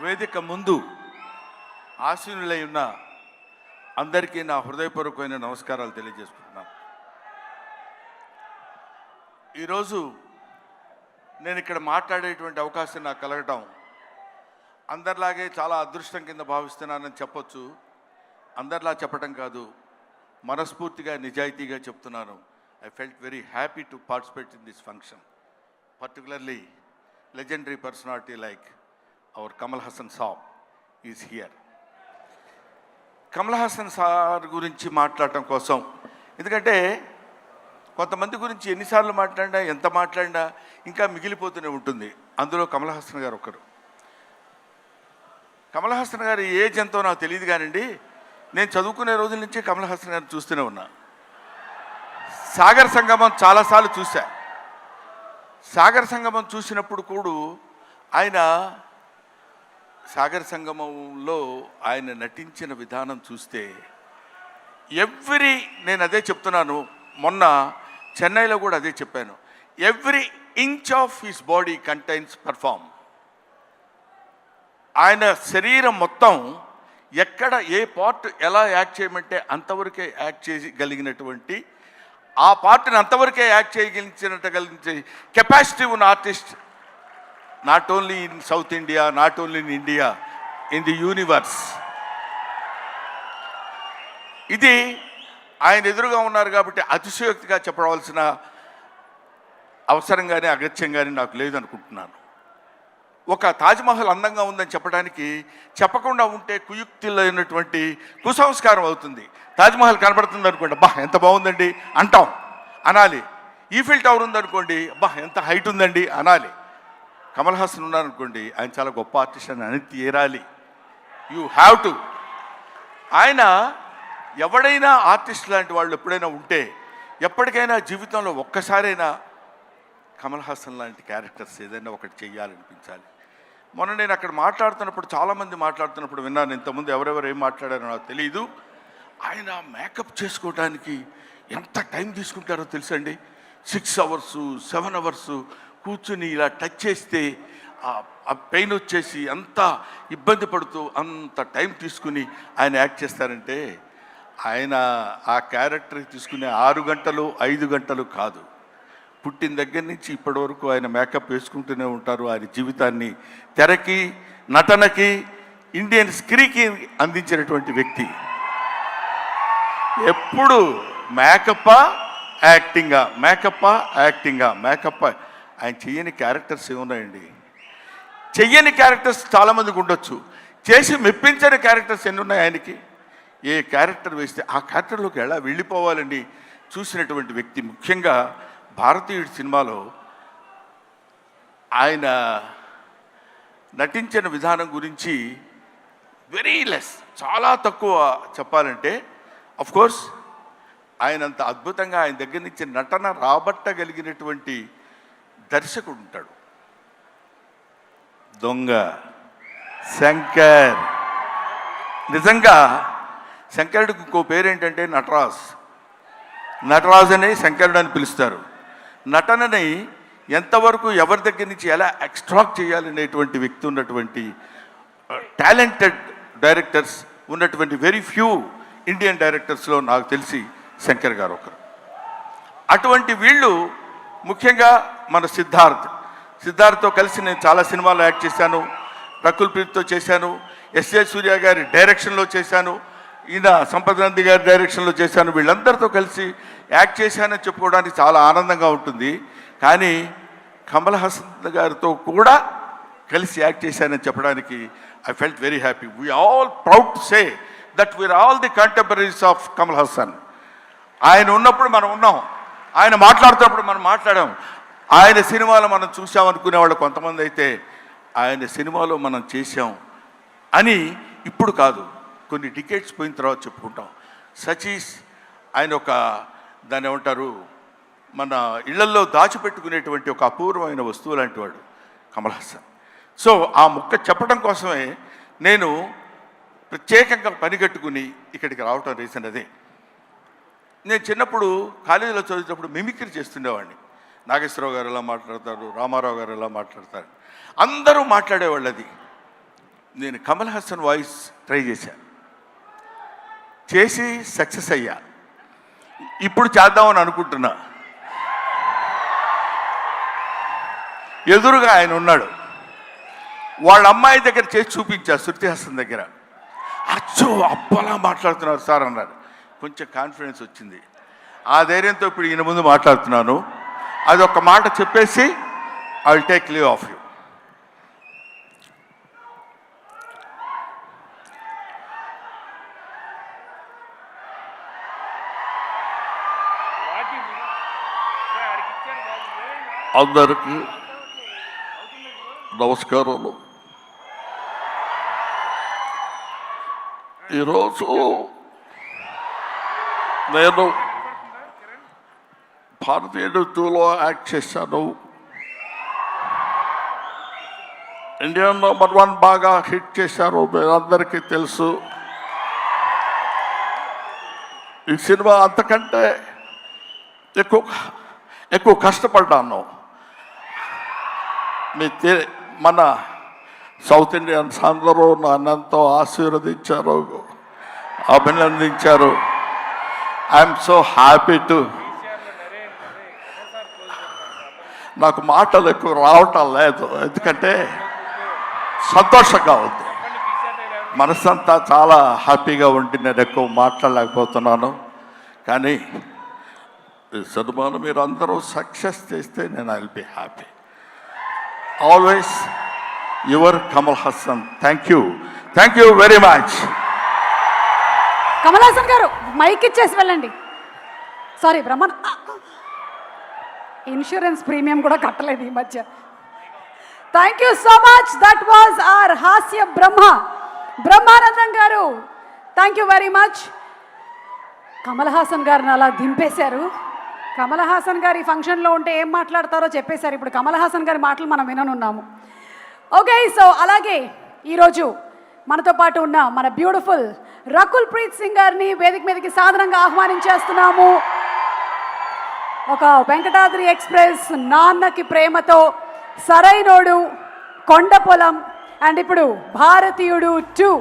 వేదిక ముందు ఆశీనులై ఉన్న అందరికీ నా హృదయపూర్వకమైన నమస్కారాలు తెలియజేసుకుంటున్నాను. ఈరోజు నేను ఇక్కడ మాట్లాడేటువంటి అవకాశం నాకు కలగటం అందరిలాగే చాలా అదృష్టం కింద భావిస్తున్నానని చెప్పొచ్చు. అందరిలా చెప్పటం కాదు, మనస్ఫూర్తిగా నిజాయితీగా చెప్తున్నాను. I felt very happy to participate in this function, particularly legendary personality like our Kamal Haasan Saab is here. Kamal Haasan sir గురించి మాట్లాడటం కోసం, ఎందుకంటే కొంతమంది గురించి ఎన్నిసార్లు మాట్లాడినా ఎంత మాట్లాడినా ఇంకా మిగిలిపోతూనే ఉంటుంది. అందులో కమల్ హాసన్ గారు ఒకరు. కమల్ హాసన్ గారి ఏజ్ ఎంతో నాకు తెలియదు కానండి, నేను చదువుకునే రోజుల నుంచి కమల్ హాసన్ గారిని చూస్తూనే ఉన్నా. సాగర్ సంగమం చాలాసార్లు చూశా. సాగర్ సంగమం చూసినప్పుడు కూడా ఆయన సాగర్ సంగమంలో ఆయన నటించిన విధానం చూస్తే నేను అదే చెప్తున్నాను, మొన్న చెన్నైలో కూడా అదే చెప్పాను, every inch of his body contains perform. ఆయన శరీరం మొత్తం ఎక్కడ ఏ పార్ట్ ఎలా యాక్ట్ చేయమంటే అంతవరకే యాక్ట్ చేయగలిగినటువంటి, ఆ పార్ట్ని అంతవరకే యాక్ట్ చేయగలిగించే కెపాసిటీ ఉన్న artist, not only in south India, not only in India, in the universe. ఇది ఆయన ఎదురుగా ఉన్నారు కాబట్టి అతిశయోక్తిగా చెప్పవలసిన అవసరం కానీ అగత్యం కానీ నాకు లేదనుకుంటున్నాను. ఒక తాజ్మహల్ అందంగా ఉందని చెప్పడానికి చెప్పకుండా ఉంటే కుయుక్తులైనటువంటి కుసంస్కారం అవుతుంది. తాజ్మహల్ కనబడుతుంది అనుకోండి, అబ్బా ఎంత బాగుందండి అంటాం, అనాలి. ఈఫిల్ టవర్ ఉందనుకోండి, అబ్బా ఎంత హైట్ ఉందండి అనాలి. కమల్ హాసన్ ఉన్నారనుకోండి, ఆయన చాలా గొప్ప ఆర్టిస్ట్ అని తీరాలి. You have to. ఆయన ఎవడైనా ఆర్టిస్ట్ లాంటి వాళ్ళు ఎప్పుడైనా ఉంటే, ఎప్పటికైనా జీవితంలో ఒక్కసారైనా కమల్ హాసన్ లాంటి క్యారెక్టర్స్ ఏదైనా ఒకటి చెయ్యాలనిపించాలి. మొన్న నేను అక్కడ మాట్లాడుతున్నప్పుడు, చాలామంది మాట్లాడుతున్నప్పుడు విన్నాను. ఇంతకుముందు ఎవరెవరు ఏం మాట్లాడారో నాకు తెలియదు. ఆయన మేకప్ చేసుకోవడానికి ఎంత టైం తీసుకుంటారో తెలుసండి. 6 hours 7 hours కూర్చుని ఇలా టచ్ చేస్తే ఆ పెయిన్ వచ్చేసి అంత ఇబ్బంది పడుతూ అంత టైం తీసుకుని ఆయన యాక్ట్ చేస్తారంటే, ఆయన ఆ క్యారెక్టర్కి తీసుకునే 6 గంటలు 5 గంటలు కాదు, పుట్టిన దగ్గర నుంచి ఇప్పటి వరకు ఆయన మేకప్ వేసుకుంటూనే ఉంటారు. ఆయన జీవితాన్ని తెరకి, నటనకి, ఇండియన్ స్క్రీన్కి అందించినటువంటి వ్యక్తి. ఎప్పుడు మేకప్పా యాక్టింగా, మేకప్పా యాక్టింగా, మేకప్పా. ఆయన చెయ్యని క్యారెక్టర్స్ ఏమున్నాయండి? చెయ్యని క్యారెక్టర్స్ చాలామందికి ఉండొచ్చు, చేసి మెప్పించని క్యారెక్టర్స్ ఎన్ని ఉన్నాయి ఆయనకి. ఏ క్యారెక్టర్ వేస్తే ఆ క్యారెక్టర్లోకి ఎలా వెళ్ళిపోవాలని చూసినటువంటి వ్యక్తి. ముఖ్యంగా భారతీయుడి సినిమాలో ఆయన నటించిన విధానం గురించి వెరీ లెస్, చాలా తక్కువ చెప్పాలంటే. అఫ్కోర్స్ ఆయన అంత అద్భుతంగా ఆయన దగ్గర నుంచి నటన రాబట్టగలిగినటువంటి దర్శకుడు ఉంటాడు. దొంగ శంకర్. నిజంగా శంకరుడికి ఇంకో పేరేంటంటే నటరాజ్. నటరాజ్ అని శంకరుడు అని పిలుస్తారు. నటనని ఎంతవరకు ఎవరి దగ్గర నుంచి ఎలా ఎక్స్ట్రాక్ట్ చేయాలనేటువంటి వ్యక్తి ఉన్నటువంటి టాలెంటెడ్ డైరెక్టర్స్ ఉన్నటువంటి వెరీ ఫ్యూ ఇండియన్ డైరెక్టర్స్లో నాకు తెలిసి శంకర్ గారు ఒకరు. అటువంటి వీళ్ళు ముఖ్యంగా మన సిద్ధార్థ్తో కలిసి నేను చాలా సినిమాలు యాక్ట్ చేశాను. రకుల్ ప్రీత్తో చేశాను, ఎస్ఏ సూర్య గారి డైరెక్షన్లో చేశాను, ఈయన సంపత్ నంది గారి డైరెక్షన్లో చేశాను. వీళ్ళందరితో కలిసి యాక్ట్ చేశానని చెప్పుకోవడానికి చాలా ఆనందంగా ఉంటుంది. కానీ కమల్ హాసన్ గారితో కూడా కలిసి యాక్ట్ చేశానని చెప్పడానికి I felt very happy. We all proud to say that we are all the contemporaries of Kamal Haasan. ఆయన ఉన్నప్పుడు మనం ఉన్నాం, ఆయన మాట్లాడుతున్నప్పుడు మనం మాట్లాడాం. ఆయన సినిమాలో మనం చూసామనుకునేవాళ్ళు కొంతమంది అయితే, ఆయన సినిమాలో మనం చేసాం అని ఇప్పుడు కాదు, కొన్ని డికేట్స్ పోయిన తర్వాత చెప్పుకుంటాం. సచీస్ ఆయన ఒక దాన్ని ఏమంటారు, మన ఇళ్లల్లో దాచిపెట్టుకునేటువంటి ఒక అపూర్వమైన వస్తువు లాంటి వాడు కమల్ హాసన్. సో ఆ ముక్క చెప్పడం కోసమే నేను ప్రత్యేకంగా పనిగట్టుకుని ఇక్కడికి రావటం రీజన్ అదే. నేను చిన్నప్పుడు కాలేజీలో చదివేటప్పుడు మిమిక్రీ చేస్తుండేవాడిని. నాగేశ్వరరావు గారు ఎలా మాట్లాడతారు, రామారావు గారు ఎలా మాట్లాడతారు, అందరూ మాట్లాడేవాళ్ళు. అది నేను కమల్ హాసన్ వాయిస్ ట్రై చేసి సక్సెస్ అయ్యా. ఇప్పుడు చేద్దామని అనుకుంటున్నా. ఎదురుగా ఆయన ఉన్నాడు. వాళ్ళ అమ్మాయి దగ్గర చేసి చూపించా, శృతి హాసన్ దగ్గర. అచ్చో అప్పలా మాట్లాడుతున్నారు సార్ అన్నారు. కొంచెం కాన్ఫిడెన్స్ వచ్చింది. ఆ ధైర్యంతో ఇప్పుడు ఈయన ముందు మాట్లాడుతున్నాను. అది ఒక మాట చెప్పేసి I will take leave of you. అందరికీ నమస్కారాలు. ఈరోజు నేను భారతీయ నృత్యంలో యాక్ట్ చేశాను. ఇండియా #1 బాగా హిట్ చేశారు, మీరందరికీ తెలుసు. ఈ సినిమా అంతకంటే ఎక్కువ కష్టపడ్డాను. మన సౌత్ ఇండియన్స్ అందరూ నన్నంతో ఆశీర్వదించారు, అభినందించారు. I'm so happy to. నాకు మాటలు ఎక్కువ రావటం లేదు, ఎందుకంటే సంతోషంగా ఉంది. మనసంతా చాలా హ్యాపీగా ఉండి నేను ఎక్కువ మాట్లాడలేకపోతున్నాను. కానీ ఈ సినిమాను మీరు అందరూ సక్సెస్ చేస్తే నేను I will be happy. Always your Kamal Haasan. Thank you very much. Kamal Haasan గారు మైక్ ఇచ్చేసి వెళ్ళండి. సారీ బ్రహ్మన్, ఇన్సూరెన్స్ ప్రీమియం కూడా కట్టలేదు ఈ మధ్య. Thank you so much. That was our హాస్య బ్రహ్మానందం గారు. Thank you very much. Kamal Haasan గారిని అలా దింపేశారు. కమల్ హాసన్ గారు ఈ ఫంక్షన్లో ఉంటే ఏం మాట్లాడతారో చెప్పేశారు. ఇప్పుడు కమల్ హాసన్ గారి మాటలు మనం విననున్నాము. ఓకే, సో అలాగే ఈరోజు మనతో పాటు ఉన్న మన బ్యూటిఫుల్ రకుల్ ప్రీత్ సింగ్ గారిని వేదిక మీదకి సాధారణంగా ఆహ్వానించేస్తున్నాము. ఒక వెంకటాద్రి ఎక్స్ప్రెస్, నాన్నకి ప్రేమతో, సరైనోడు, కొండ పొలం అండ్ ఇప్పుడు భారతీయుడు 2